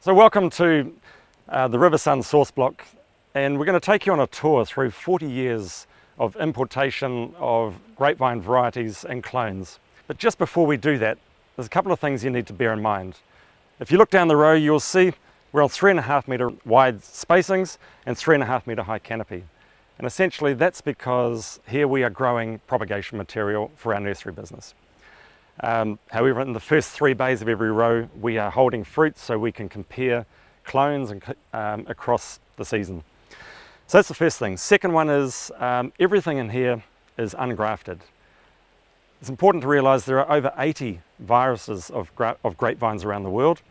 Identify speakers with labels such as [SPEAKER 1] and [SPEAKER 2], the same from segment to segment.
[SPEAKER 1] So welcome to the Riversun source block, and we're going to take you on a tour through 40 years of importation of grapevine varieties and clones. But just before we do that, there's a couple of things you need to bear in mind. If you look down the row, you'll see we're on 3.5 metre wide spacings and 3.5 metre high canopy. And essentially that's because here we are growing propagation material for our nursery business. However, in the first 3 bays of every row, we are holding fruit so we can compare clones and, across the season. So that's the first thing. Second one is everything in here is ungrafted. It's important to realise there are over 80 viruses of grapevines around the world.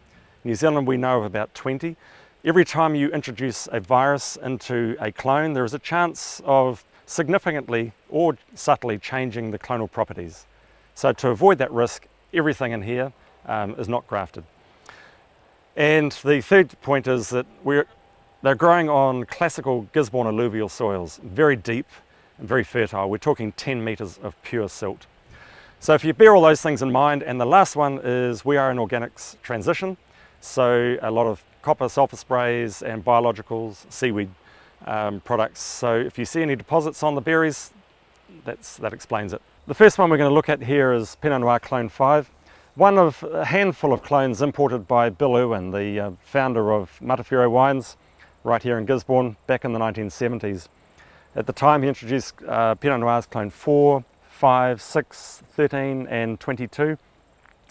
[SPEAKER 1] In New Zealand we know of about 20. Every time you introduce a virus into a clone, there is a chance of significantly or subtly changing the clonal properties. So to avoid that risk, everything in here is not grafted. And the third point is that they're growing on classical Gisborne alluvial soils, very deep and very fertile. We're talking 10 metres of pure silt. So if you bear all those things in mind, and the last one is we are in organics transition, so a lot of copper sulphur sprays and biologicals, seaweed products. So if you see any deposits on the berries, that explains it. The first one we're going to look at here is Pinot Noir Clone 5, one of a handful of clones imported by Bill Irwin, the founder of Matafero Wines, right here in Gisborne back in the 1970s. At the time he introduced Pinot Noirs Clone 4, 5, 6, 13 and 22.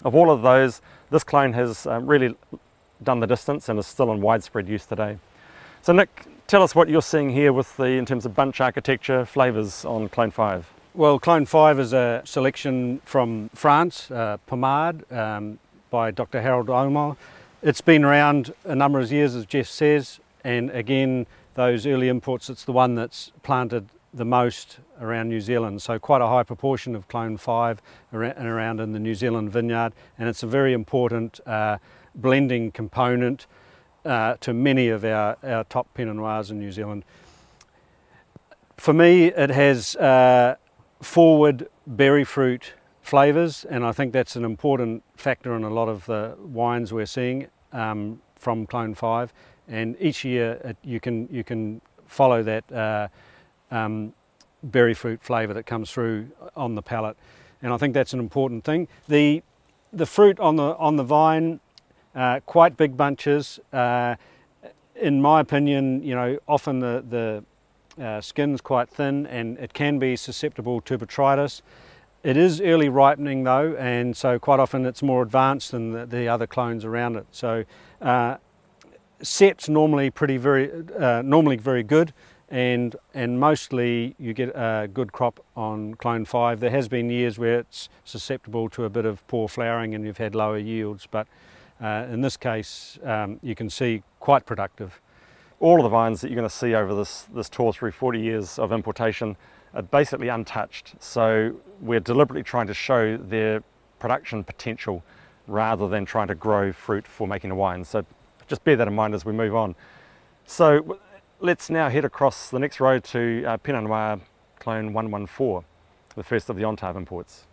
[SPEAKER 1] Of all of those, this clone has really done the distance and is still in widespread use today. So Nick, tell us what you're seeing here in terms of bunch architecture, flavours on Clone 5.
[SPEAKER 2] Well, Clone 5 is a selection from France, Pommard, by Dr. Harold Omar. It's been around a number of years, as Jeff says, and again, those early imports, it's the one that's planted the most around New Zealand. So quite a high proportion of Clone 5 around in the New Zealand vineyard, and it's a very important blending component to many of our top Pinot Noirs in New Zealand. For me, it has forward berry fruit flavours, and I think that's an important factor in a lot of the wines we're seeing from Clone 5. And each year you can follow that berry fruit flavour that comes through on the palate, and I think that's an important thing. The fruit on the vine, quite big bunches. In my opinion, you know, often the skin's quite thin and it can be susceptible to botrytis. It is early ripening though, and so quite often it's more advanced than the other clones around it. So set's normally very good, and mostly you get a good crop on Clone 5. There has been years where it's susceptible to a bit of poor flowering and you've had lower yields, but in this case you can see quite productive.
[SPEAKER 1] All of the vines that you're going to see over this tour through 40 years of importation are basically untouched. So we're deliberately trying to show their production potential rather than trying to grow fruit for making a wine. So just bear that in mind as we move on. So let's now head across the next row to Pinot Noir Clone 114, the first of the Ontave imports.